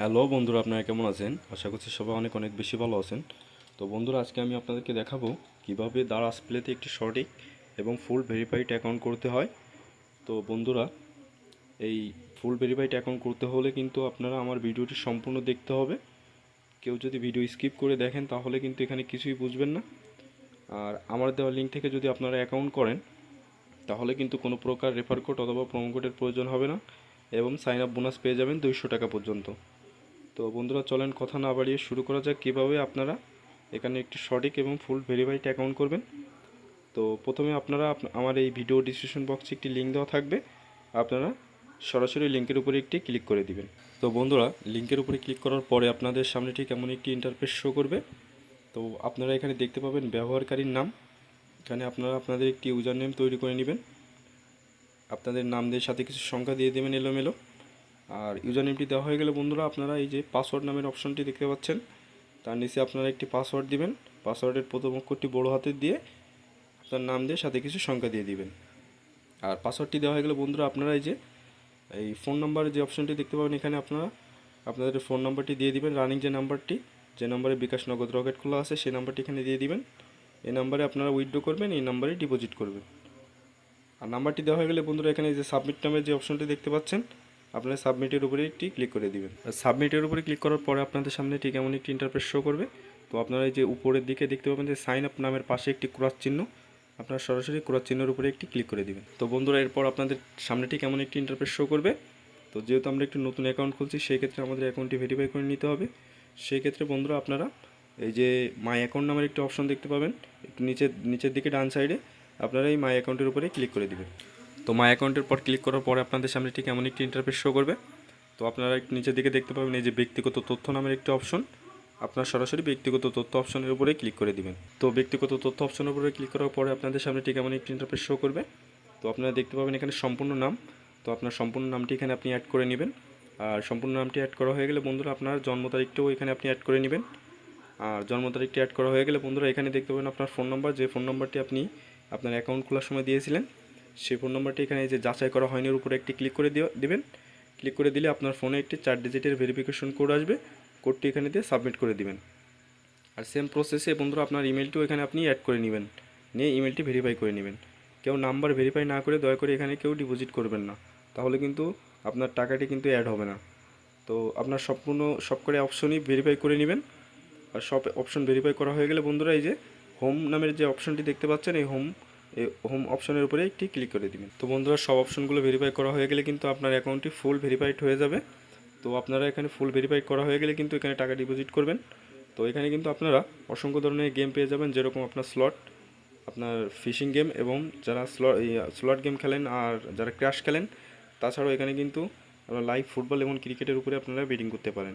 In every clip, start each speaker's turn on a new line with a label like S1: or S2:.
S1: Hello বন্ধুরা, আপনারা কেমন আছেন? আশা করছি সবাই অনেক অনেক বেশি ভালো আছেন। তো বন্ধুরা, আজকে আমি আপনাদেরকে দেখাবো কিভাবে দারাজ প্লেতে একটি সঠিক এবং ফুল ভেরিফাইড অ্যাকাউন্ট করতে হয়। তো বন্ধুরা, এই ফুল ভেরিফাইড অ্যাকাউন্ট করতে হলে কিন্তু আপনারা আমার ভিডিওটি সম্পূর্ণ দেখতে হবে। কেউ যদি ভিডিও স্কিপ করে দেখেন তাহলে কিন্তু এখানে কিছুই বুঝবেন না। আর আমার দেওয়া লিঙ্ক থেকে যদি আপনারা অ্যাকাউন্ট করেন তাহলে কিন্তু কোনো প্রকার রেফার কোড অথবা প্রোমো কোডের প্রয়োজন হবে না এবং সাইন আপ বোনাস পেয়ে যাবেন 200 টাকা পর্যন্ত। তো বন্ধুরা, চলেন কথা না বাড়িয়ে শুরু করা যাক কীভাবে আপনারা এখানে একটি সঠিক এবং ফুল ভেরিফাইড অ্যাকাউন্ট করবেন। তো প্রথমে আপনারা আমার এই ভিডিও ডিসক্রিপশন বক্সে একটি লিঙ্ক দেওয়া থাকবে, আপনারা সরাসরি লিঙ্কের উপরে একটি ক্লিক করে দিবেন। তো বন্ধুরা, লিঙ্কের উপরে ক্লিক করার পরে আপনাদের সামনে ঠিক এমন একটি ইন্টারফেস শো করবে। তো আপনারা এখানে দেখতে পাবেন ব্যবহারকারীর নাম। এখানে আপনারা আপনাদের একটি ইউজার নেম তৈরি করে নেবেন, আপনাদের নাম দিয়ে সাথে কিছু সংখ্যা দিয়ে দেবেন এলোমেলো। আর ইউজার নেমটি দেওয়া হয়ে গেলে বন্ধুরা, আপনারা এই যে পাসওয়ার্ড নামের অপশনটি দেখতে পাচ্ছেন, তার নিচে আপনারা একটি পাসওয়ার্ড দিবেন। পাসওয়ার্ডের প্রথম অক্ষরটি বড় হাতের দিয়ে আপনার নাম দিয়ে সাথে কিছু সংখ্যা দিয়ে দিবেন। আর পাসওয়ার্ডটি দেওয়া হয়ে গেলে বন্ধুরা, আপনারা এই ফোন নাম্বারের যে অপশনটি দেখতে পাবেন, এখানে আপনারা আপনাদের ফোন নাম্বারটি দিয়ে দিবেন। রানিং যে নাম্বারটি, যে নাম্বারে বিকাশ নগদ রকেট খোলা আছে, সেই নাম্বারটি এখানে দিয়ে দিবেন। এই নাম্বারে আপনারা উইথড্র করবেন, এই নাম্বারে ডিপোজিট করবেন। আর নাম্বারটি দেওয়া হয়ে গেলে বন্ধুরা, এখানে যে সাবমিট নামের যে অপশনটি দেখতে পাচ্ছেন, আপনারা সাবমিটের উপরে একটি ক্লিক করে দিবেন। সাবমিটের উপরে ক্লিক করার পরে আপনাদের সামনে ঠিক এমন একটি ইন্টারফেস শো করবে। তো আপনারা এই যে উপরের দিকে দেখতে পাবেন যে সাইন আপ নামের পাশে একটি ক্রস চিহ্ন, আপনারা সরাসরি ক্রস চিহ্নের উপরে একটি ক্লিক করে দিবেন। তো বন্ধুরা, এরপর আপনাদের সামনে ঠিক এমন একটি ইন্টারফেস শো করবে। তো যেহেতু আমরা একটি নতুন অ্যাকাউন্ট খুলছি, সেই ক্ষেত্রে আমাদের অ্যাকাউন্টটি ভেরিফাই করে নিতে হবে। সেই ক্ষেত্রে বন্ধুরা, আপনারা এই যে মাই অ্যাকাউন্ট নামের একটি অপশন দেখতে পাবেন, একটু নিচের দিকে ডান সাইডে আপনারা এই মাই অ্যাকাউন্টের উপরে ক্লিক করে দিবেন। তো মাই অ্যাকাউন্টের পর ক্লিক করার পরে আপনাদের সামনে ঠিক এমন একটি ইন্টারফেস শো করবে। তো আপনারা একটু নিচের দিকে দেখতে পাবেন এই যে ব্যক্তিগত তথ্য নামের একটি অপশন, আপনারা সরাসরি ব্যক্তিগত তথ্য অপশনের উপরে ক্লিক করে দিবেন। তো ব্যক্তিগত তথ্য অপশনের উপরে ক্লিক করার পরে আপনাদের সামনে ঠিক এমন একটি ইন্টারফেস শো করবে। তো আপনারা দেখতে পাবেন এখানে সম্পূর্ণ নাম। তো আপনার সম্পূর্ণ নামটি এখানে আপনি অ্যাড করে নেবেন। আর সম্পূর্ণ নামটি অ্যাড করা হয়ে গেলে বন্ধুরা, আপনার জন্ম তারিখটাও এখানে আপনি অ্যাড করে নেবেন। আর জন্ম তারিখটি অ্যাড করা হয়ে গেলে বন্ধুরা, এখানে দেখতে পাবেন আপনার ফোন নাম্বার, যে ফোন নাম্বারটি আপনি আপনার অ্যাকাউন্ট খোলার সময় দিয়েছিলেন, সেই ফোন নাম্বারটি এখানে এই যে যাচাই করা হয়নি এর উপরে একটি ক্লিক করে দিবেন। ক্লিক করে দিলে আপনার ফোনে একটি 4 ডিজিটের ভেরিফিকেশন কোড আসবে, কোডটি এখানে দিয়ে সাবমিট করে দিবেন। আর সেম প্রসেসে বন্ধুরা, আপনার ইমেলটিও এখানে আপনি অ্যাড করে নেবেন, নিয়ে ইমেলটি ভেরিফাই করে নেবেন। কেউ নাম্বার ভেরিফাই না করে দয়া করে এখানে কেউ ডিপোজিট করবেন না, তাহলে কিন্তু আপনার টাকাটি কিন্তু অ্যাড হবে না। তো আপনার সব করে অপশনই ভেরিফাই করে নেবেন। আর সব অপশন ভেরিফাই করা হয়ে গেলে বন্ধুরা, এই যে হোম নামের যে অপশনটি দেখতে পাচ্ছেন, এই হোম অপশনের উপরে একটি ক্লিক করে দিবেন। তো বন্ধুরা, সব অপশনগুলো ভেরিফাই করা হয়ে গেলে কিন্তু আপনার অ্যাকাউন্টটি ফুল ভেরিফাইড হয়ে যাবে। তো আপনারা এখানে ফুল ভেরিফাই করা হয়ে গেলে কিন্তু এখানে টাকা ডিপোজিট করবেন। তো এখানে কিন্তু আপনারা অসংখ্য ধরনের গেম পেয়ে যাবেন, যেরকম আপনার স্লট, আপনার ফিশিং গেম, এবং যারা স্লট গেম খেলেন আর যারা ক্র্যাশ খেলেন, তাছাড়াও এখানে কিন্তু আপনার লাইভ ফুটবল এবং ক্রিকেটের উপরে আপনারা বেটিং করতে পারেন।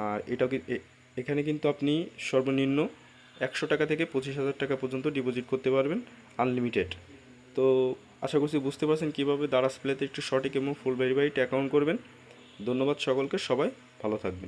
S1: আর এখানে কিন্তু আপনি সর্বনিম্ন 100 টাকা থেকে 25,000 টাকা পর্যন্ত ডিপোজিট করতে পারবেন, আনলিমিটেড। তো আশা করছি বুঝতে পারছেন কীভাবে দারাজ প্লেতে একটু সঠিক এবং ফুল ভেরিফাইড অ্যাকাউন্ট করবেন। ধন্যবাদ সকলকে, সবাই ভালো থাকবেন।